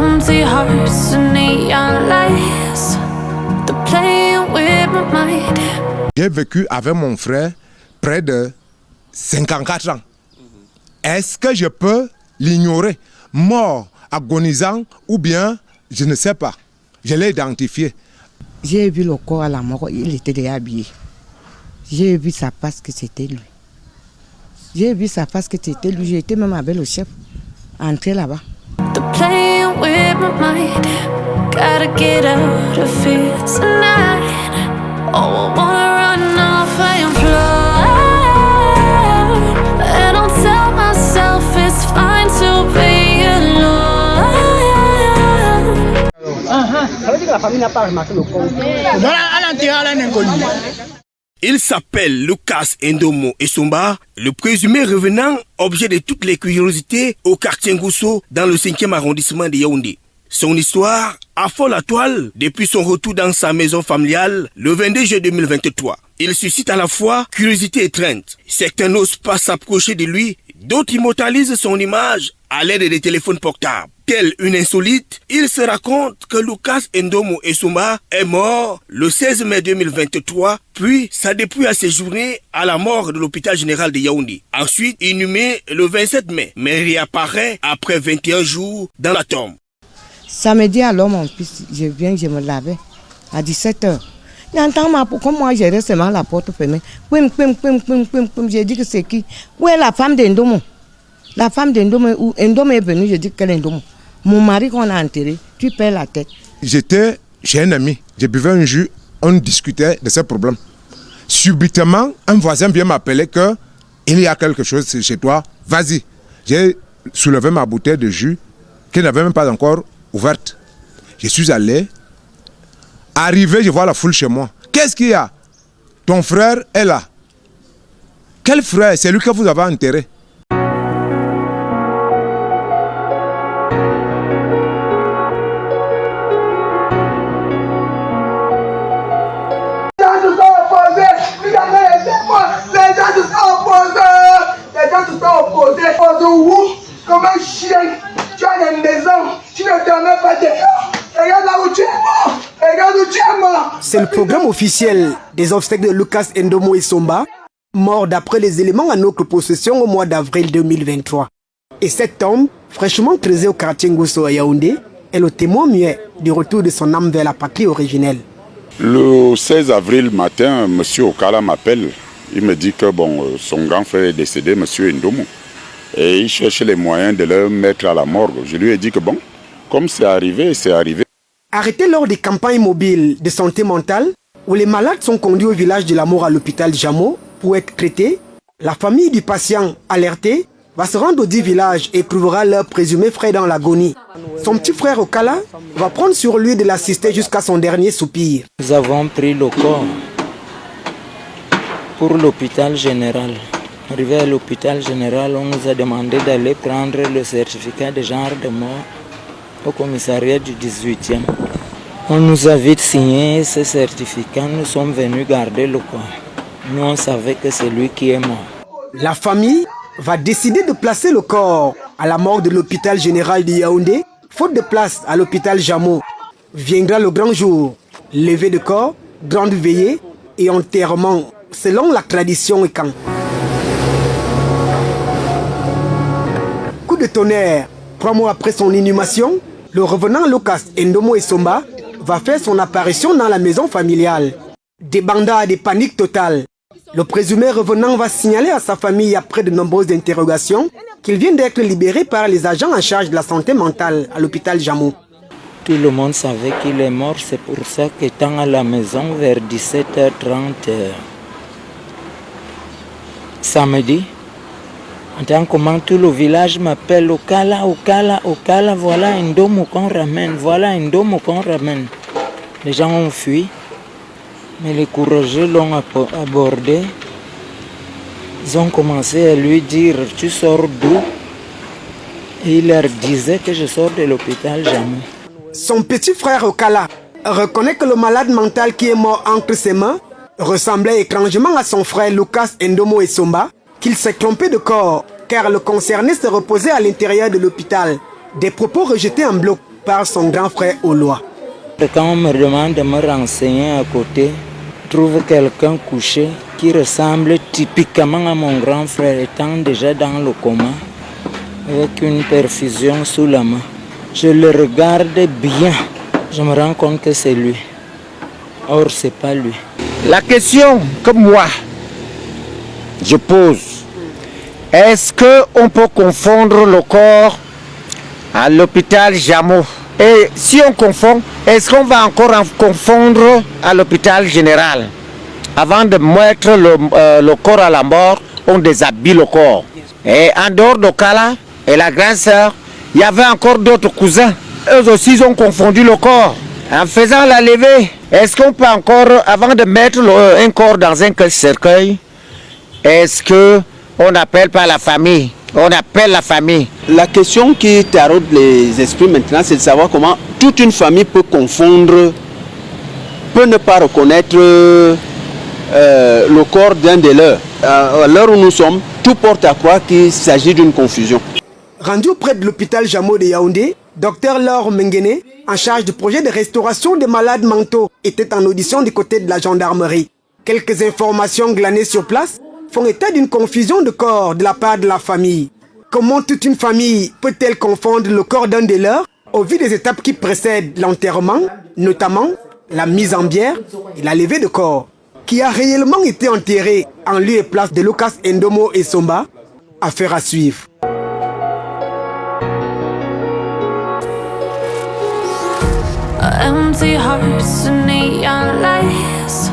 Empty hearts and neon lights, they're playing with my mind. J'ai vécu avec mon frère près de 54 ans. Est-ce que je peux l'ignorer, mort, agonisant, ou bien je ne sais pas. Je l'ai identifié. J'ai vu le corps à la mort, il était déjà habillé. J'ai vu sa face que c'était lui. J'ai vu sa face que c'était lui. J'ai été même avec le chef, entrer là-bas. They're playing with my mind. Gotta get out of here tonight. Oh, I wanna run off and fly. And I'll tell myself it's fine to be alone. Ça veut dire que la famille n'a pas remarqué le corps. Il s'appelle Lucas Ndomo Essomba, le présumé revenant, objet de toutes les curiosités au quartier Ngousso dans le 5e arrondissement de Yaoundé. Son histoire affole la toile depuis son retour dans sa maison familiale le 22 juillet 2023. Il suscite à la fois curiosité et crainte. Certains n'osent pas s'approcher de lui, d'autres immortalisent son image à l'aide des téléphones portables. Tel une insolite, il se raconte que Lucas Ndomo Essomba est mort le 16 mai 2023, puis sa dépouille a séjourné à la morgue de l'hôpital général de Yaoundé. Ensuite, inhumé le 27 mai, mais réapparaît après 21 jours dans la tombe. Samedi, alors mon fils, je viens, je me lavais à 17h. J'entends comme moi, j'ai resté à la porte fermée. J'ai dit que c'est qui? Où est la femme d'Ndomo? La femme d'Ndomo, Ndomo est venue, j'ai dit qu'elle est Ndomo. Mon mari qu'on a enterré, tu perds la tête. J'étais chez un ami, je buvais un jus, on discutait de ces problèmes. Subitement, un voisin vient m'appeler que il y a quelque chose chez toi, vas-y. J'ai soulevé ma bouteille de jus qui n'avait même pas encore ouverte. Je suis allé. Arrivé, je vois la foule chez moi. Qu'est-ce qu'il y a? Ton frère est là. Quel frère? C'est lui que vous avez enterré. Comme un chien, tu as une maison, tu ne te mets pas dehors. Regarde là où tu es mort. Regarde où tu es mort. C'est le programme officiel des obsèques de Lucas Ndomo Essomba, mort d'après les éléments en notre possession au mois d'avril 2023. Et cette tombe, fraîchement creusée au quartier Ngousso à Yaoundé, est le témoin muet du retour de son âme vers la patrie originelle. Le 16 avril matin, M. Okala m'appelle. Il me dit que son grand frère est décédé, M. Ndomo. Et il cherchait les moyens de le mettre à la morgue. Je lui ai dit que comme c'est arrivé, c'est arrivé. Arrêté lors des campagnes mobiles de santé mentale, où les malades sont conduits au village de l'amour à l'hôpital Jamo pour être traités, la famille du patient alerté va se rendre au dit village et trouvera leur présumé frère dans l'agonie. Son petit frère Okala va prendre sur lui de l'assister jusqu'à son dernier soupir. Nous avons pris le corps pour l'hôpital général. Arrivé à l'hôpital général, on nous a demandé d'aller prendre le certificat de genre de mort au commissariat du 18e. On nous a vite signé ce certificat, nous sommes venus garder le corps. Nous, on savait que c'est lui qui est mort. La famille va décider de placer le corps à la morgue de l'hôpital général de Yaoundé, faute de place à l'hôpital Jamo. Viendra le grand jour, levée de corps, grande veillée et enterrement selon la tradition Ekan. Coup de tonnerre, 3 mois après son inhumation, le revenant Lucas Ndomo Essomba va faire son apparition dans la maison familiale. Des bandats, des paniques totales. Le présumé revenant va signaler à sa famille après de nombreuses interrogations qu'il vient d'être libéré par les agents en charge de la santé mentale à l'hôpital Jamo. Tout le monde savait qu'il est mort, c'est pour ça qu'étant à la maison vers 17h30 samedi, entend comment tout le village m'appelle Okala, Okala, Okala, voilà Ndomo qu'on ramène, voilà Ndomo qu'on ramène. Les gens ont fui, mais les courageux l'ont abordé. Ils ont commencé à lui dire, tu sors d'où? Et il leur disait que je sors de l'hôpital Jamo. Son petit frère Okala reconnaît que le malade mental qui est mort entre ses mains ressemblait étrangement à son frère Lucas Ndomo Essomba, qu'il s'est trompé de corps car le concerné se reposait à l'intérieur de l'hôpital. Des propos rejetés en bloc par son grand frère Oloa. Quand on me demande de me renseigner à côté, je trouve quelqu'un couché qui ressemble typiquement à mon grand frère, étant déjà dans le coma, avec une perfusion sous la main. Je le regarde bien, je me rends compte que c'est lui. Or, c'est pas lui. La question que moi, je pose, est-ce qu'on peut confondre le corps à l'hôpital Jameau? Et si on confond, est-ce qu'on va encore en confondre à l'hôpital général? Avant de mettre le corps à la mort, on déshabille le corps. Et en dehors de Kala et la grande sœur, il y avait encore d'autres cousins. Eux aussi, ils ont confondu le corps. En faisant la levée, est-ce qu'on peut encore, avant de mettre un corps dans un cercueil, est-ce qu'on n'appelle pas la famille? On appelle la famille. La question qui taraude les esprits maintenant, c'est de savoir comment toute une famille peut confondre, peut ne pas reconnaître le corps d'un des leurs. À l'heure où nous sommes, tout porte à croire qu'il s'agit d'une confusion. Rendu auprès de l'hôpital Jameau de Yaoundé, Dr Laure Mengene, en charge du projet de restauration des malades mentaux, était en audition du côté de la gendarmerie. Quelques informations glanées sur place font état d'une confusion de corps de la part de la famille. Comment toute une famille peut-elle confondre le corps d'un des leurs au vu des étapes qui précèdent l'enterrement, notamment la mise en bière et la levée de corps, qui a réellement été enterré en lieu et place de Lucas Ndomo Essomba? Affaire à suivre. Empty hearts and neon lights,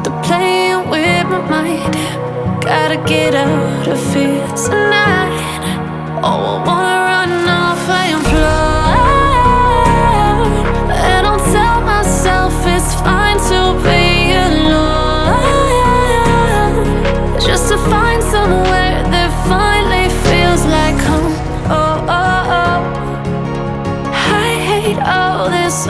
they're playing with my mind. Gotta get out of here tonight. Oh, I wanna run off and fly. And I'll tell myself it's fine to be alone, just to find somewhere that finally feels like home. Oh, oh, oh. I hate all this